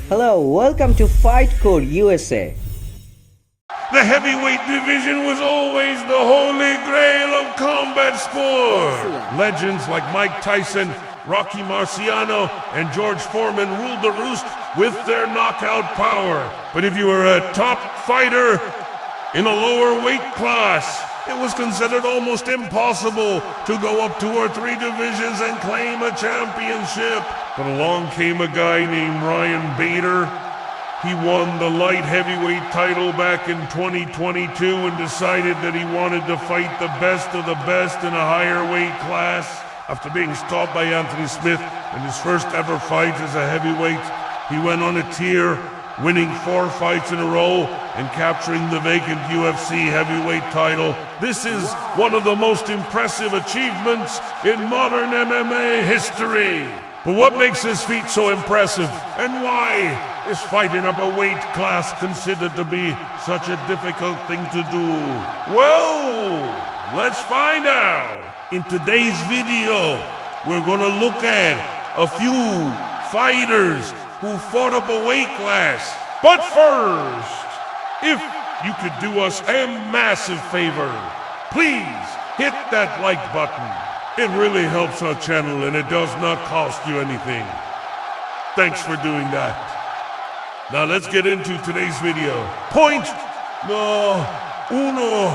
Hello, welcome to FightCore USA. The heavyweight division was always the holy grail of combat sport. Legends like Mike Tyson, Rocky Marciano, and George Foreman ruled the roost with their knockout power. But if you were a top fighter in a lower weight class, it was considered almost impossible to go up 2 or 3 divisions and claim a championship. But along came a guy named Ryan Bader. He won the light heavyweight title back in 2022 and decided that he wanted to fight the best of the best in a higher weight class. After being stopped by Anthony Smith in his first ever fight as a heavyweight, he went on a tear, winning 4 fights in a row and capturing the vacant UFC heavyweight title. This is one of the most impressive achievements in modern MMA history. But what makes this feat so impressive, and why is fighting up a weight class considered to be such a difficult thing to do? Well, let's find out. In today's video, we're gonna look at a few fighters who fought up a weight class. But first, if you could do us a massive favor, please hit that like button. It really helps our channel and it does not cost you anything. Thanks for doing that. Now let's get into today's video. Point no uno.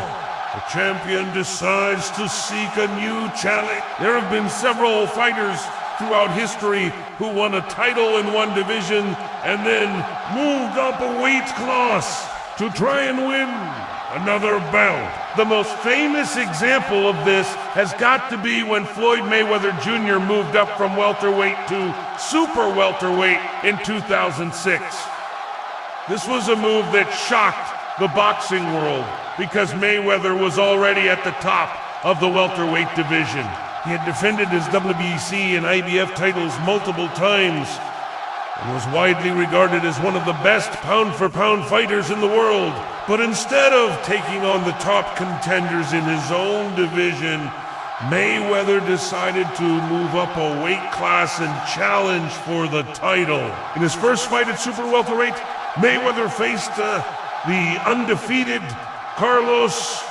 The champion decides to seek a new challenge. There have been several fighters throughout history who won a title in one division and then moved up a weight class to try and win another bout. The most famous example of this has got to be when Floyd Mayweather Jr. moved up from welterweight to super welterweight in 2006. This was a move that shocked the boxing world because Mayweather was already at the top of the welterweight division. He had defended his WBC and IBF titles multiple times and was widely regarded as one of the best pound-for-pound fighters in the world. But instead of taking on the top contenders in his own division, Mayweather decided to move up a weight class and challenge for the title. In his first fight at super welterweight, Mayweather faced the undefeated Carlos.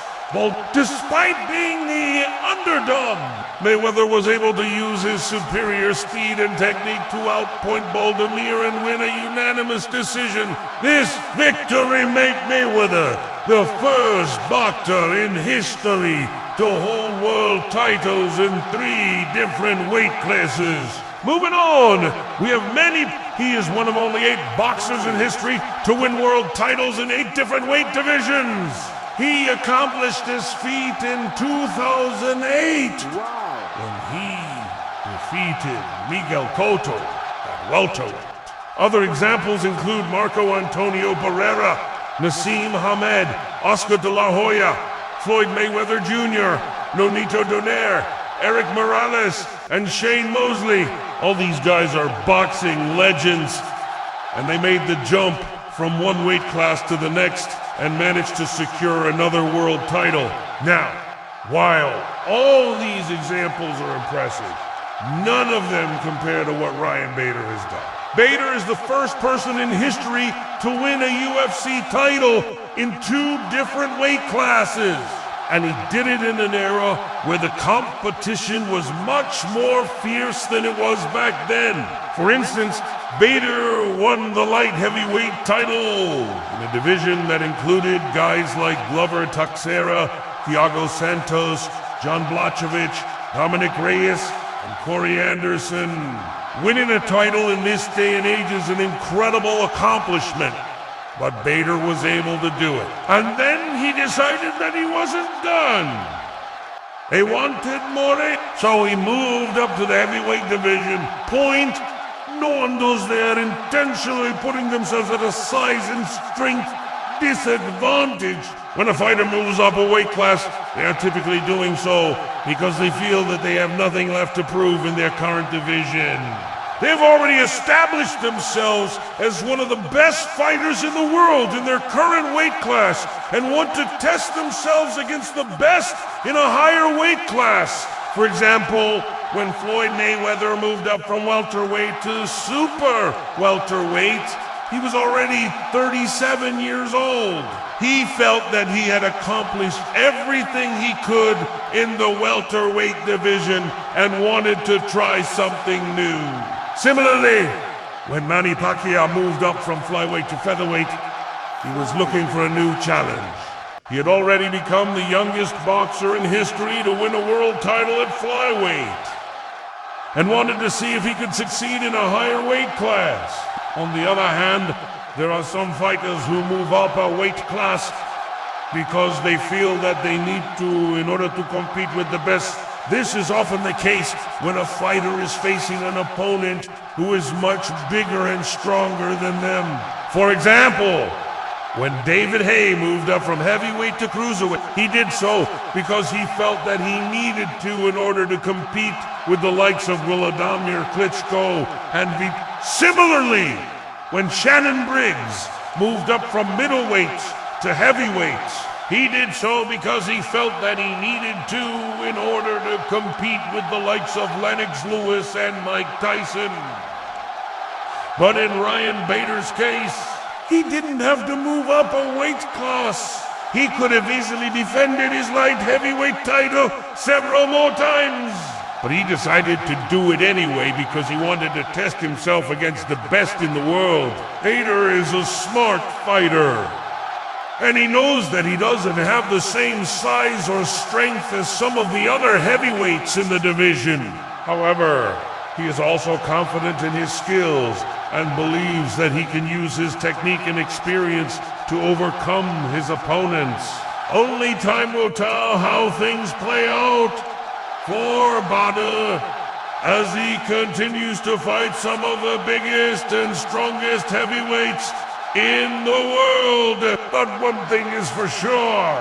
Despite being the underdog, Mayweather was able to use his superior speed and technique to outpoint Baldomir and win a unanimous decision. This victory made Mayweather the first boxer in history to hold world titles in 3 different weight classes. Moving on, we have many. He is one of only 8 boxers in history to win world titles in 8 different weight divisions. He accomplished this feat in 2008 when he defeated Miguel Cotto at welterweight. Other examples include Marco Antonio Barrera, Nassim Hamed, Oscar de la Hoya, Floyd Mayweather Jr., Nonito Donaire, Eric Morales, and Shane Mosley. All these guys are boxing legends, and they made the jump from one weight class to the next and managed to secure another world title. Now, while all these examples are impressive, none of them compare to what Ryan Bader has done. Bader is the first person in history to win a UFC title in 2 different weight classes. And he did it in an era where the competition was much more fierce than it was back then. For instance, Bader won the light heavyweight title in a division that included guys like Glover Teixeira, Thiago Santos, John Blachowicz, Dominic Reyes, and Corey Anderson. Winning a title in this day and age is an incredible accomplishment, but Bader was able to do it. And then he decided that he wasn't done. They wanted more, so he moved up to the heavyweight division. Point. No one does that, intentionally putting themselves at a size and strength disadvantage. When a fighter moves up a weight class, they are typically doing so because they feel that they have nothing left to prove in their current division. They've already established themselves as one of the best fighters in the world in their current weight class and want to test themselves against the best in a higher weight class. For example, when Floyd Mayweather moved up from welterweight to super welterweight, He was already 37 years old. He felt that he had accomplished everything he could in the welterweight division and wanted to try something new. Similarly, when Manny Pacquiao moved up from flyweight to featherweight, he was looking for a new challenge. He had already become the youngest boxer in history to win a world title at flyweight, and wanted to see if he could succeed in a higher weight class. On the other hand, there are some fighters who move up a weight class because they feel that they need to in order to compete with the best. This is often the case when a fighter is facing an opponent who is much bigger and stronger than them. For example, when David Haye moved up from heavyweight to cruiserweight, he did so because he felt that he needed to in order to compete with the likes of Vladimir Klitschko and Similarly, when Shannon Briggs moved up from middleweights to heavyweights, he did so because he felt that he needed to in order to compete with the likes of Lennox Lewis and Mike Tyson. But in Ryan Bader's case, he didn't have to move up a weight class. He could have easily defended his light heavyweight title several more times. But he decided to do it anyway because he wanted to test himself against the best in the world. Bader is a smart fighter, and he knows that he doesn't have the same size or strength as some of the other heavyweights in the division. However, he is also confident in his skills and believes that he can use his technique and experience to overcome his opponents. Only time will tell how things play out for Bader as he continues to fight some of the biggest and strongest heavyweights in the world. But one thing is for sure,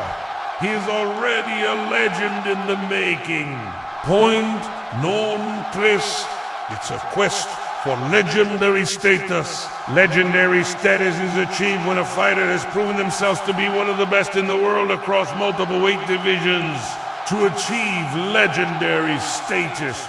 he is already a legend in the making. Point non tres. It's a quest for legendary status. Legendary status is achieved when a fighter has proven themselves to be one of the best in the world across multiple weight divisions. To achieve legendary status,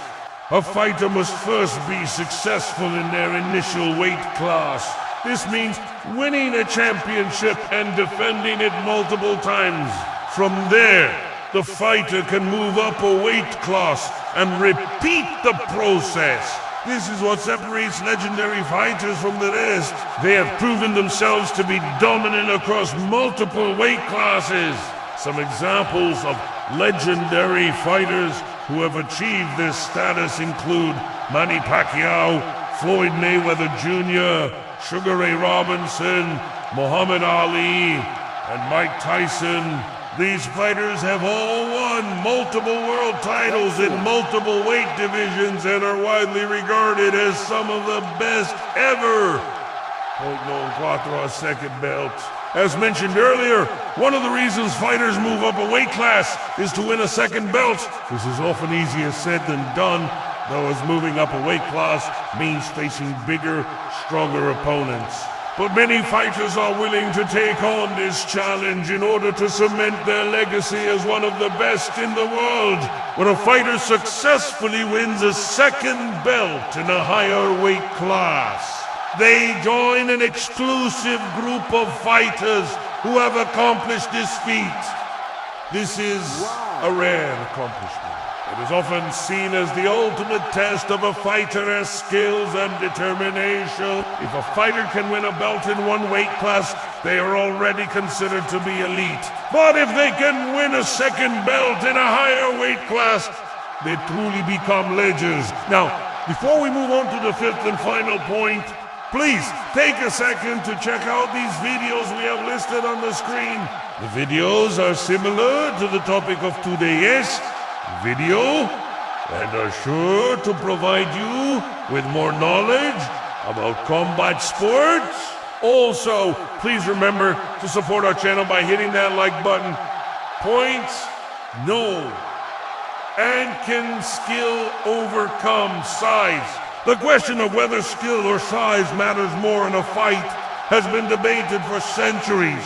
a fighter must first be successful in their initial weight class. This means winning a championship and defending it multiple times. From there, the fighter can move up a weight class and repeat the process. This is what separates legendary fighters from the rest. They have proven themselves to be dominant across multiple weight classes. Some examples of legendary fighters who have achieved this status include Manny Pacquiao, Floyd Mayweather Jr., Sugar Ray Robinson, Muhammad Ali, and Mike Tyson. These fighters have all won multiple world titles in multiple weight divisions and are widely regarded as some of the best ever. Point non quattro, a second belt. As mentioned earlier, one of the reasons fighters move up a weight class is to win a second belt. This is often easier said than done, though, as moving up a weight class means facing bigger, stronger opponents. But many fighters are willing to take on this challenge in order to cement their legacy as one of the best in the world. When a fighter successfully wins a second belt in a higher weight class, they join an exclusive group of fighters who have accomplished this feat. This is a rare accomplishment. It is often seen as the ultimate test of a fighter's skills and determination. If a fighter can win a belt in one weight class, they are already considered to be elite. But if they can win a second belt in a higher weight class, they truly become legends. Now, before we move on to the fifth and final point, please take a second to check out these videos we have listed on the screen. The videos are similar to the topic of today's video and are sure to provide you with more knowledge about combat sports. Also, please remember to support our channel by hitting that like button. Points? No. And can skill overcome size? The question of whether skill or size matters more in a fight has been debated for centuries,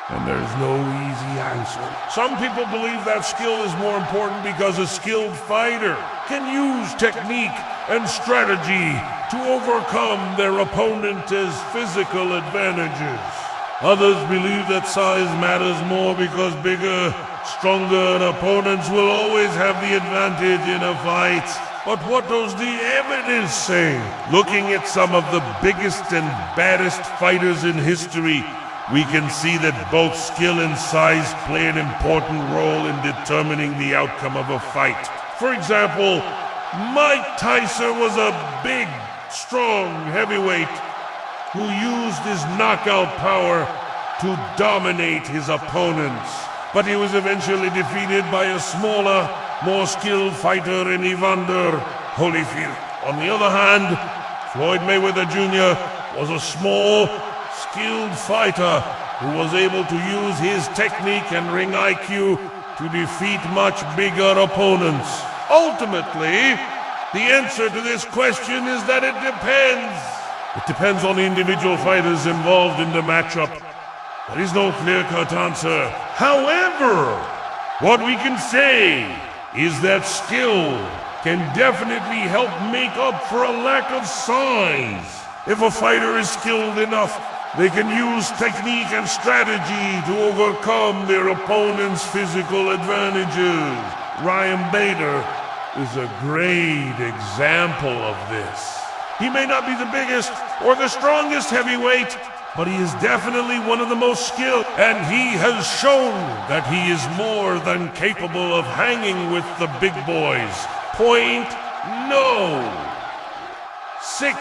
and there's no easy answer. Some people believe that skill is more important because a skilled fighter can use technique and strategy to overcome their opponent's physical advantages. Others believe that size matters more because bigger, stronger opponents will always have the advantage in a fight. But what does the evidence say? Looking at some of the biggest and baddest fighters in history, we can see that both skill and size play an important role in determining the outcome of a fight. For example, Mike Tyson was a big, strong heavyweight who used his knockout power to dominate his opponents. But he was eventually defeated by a smaller, more skilled fighter in Evander Holyfield. On the other hand, Floyd Mayweather Jr. was a small, skilled fighter who was able to use his technique and ring IQ to defeat much bigger opponents. Ultimately, the answer to this question is that it depends. It depends on the individual fighters involved in the matchup. There is no clear-cut answer. However, what we can say is that skill can definitely help make up for a lack of size. If a fighter is skilled enough, they can use technique and strategy to overcome their opponent's physical advantages. Ryan Bader is a great example of this. He may not be the biggest or the strongest heavyweight, but he is definitely one of the most skilled, and he has shown that he is more than capable of hanging with the big boys. Point no. 6.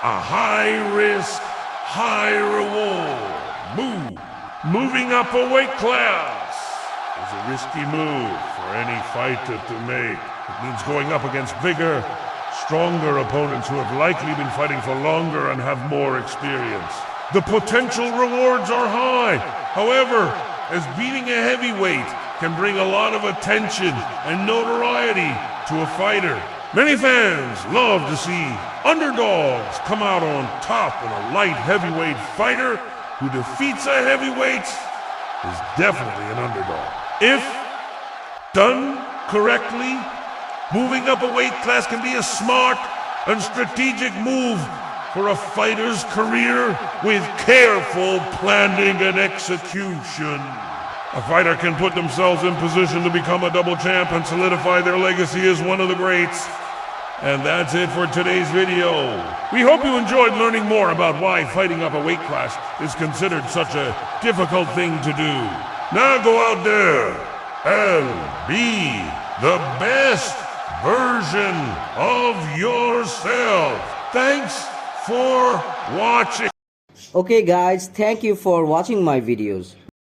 A high risk, high reward. Moving up a weight class is a risky move for any fighter to make. It means going up against bigger, stronger opponents who have likely been fighting for longer and have more experience. The potential rewards are high. However, as beating a heavyweight can bring a lot of attention and notoriety to a fighter. Many fans love to see underdogs come out on top, and a light heavyweight fighter who defeats a heavyweight is definitely an underdog. If done correctly, moving up a weight class can be a smart and strategic move for a fighter's career with careful planning and execution. A fighter can put themselves in position to become a double champ and solidify their legacy as one of the greats. And that's it for today's video. We hope you enjoyed learning more about why fighting up a weight class is considered such a difficult thing to do. Now go out there and be the best version of yourself. Thanks for watching. Okay guys, thank you for watching my videos.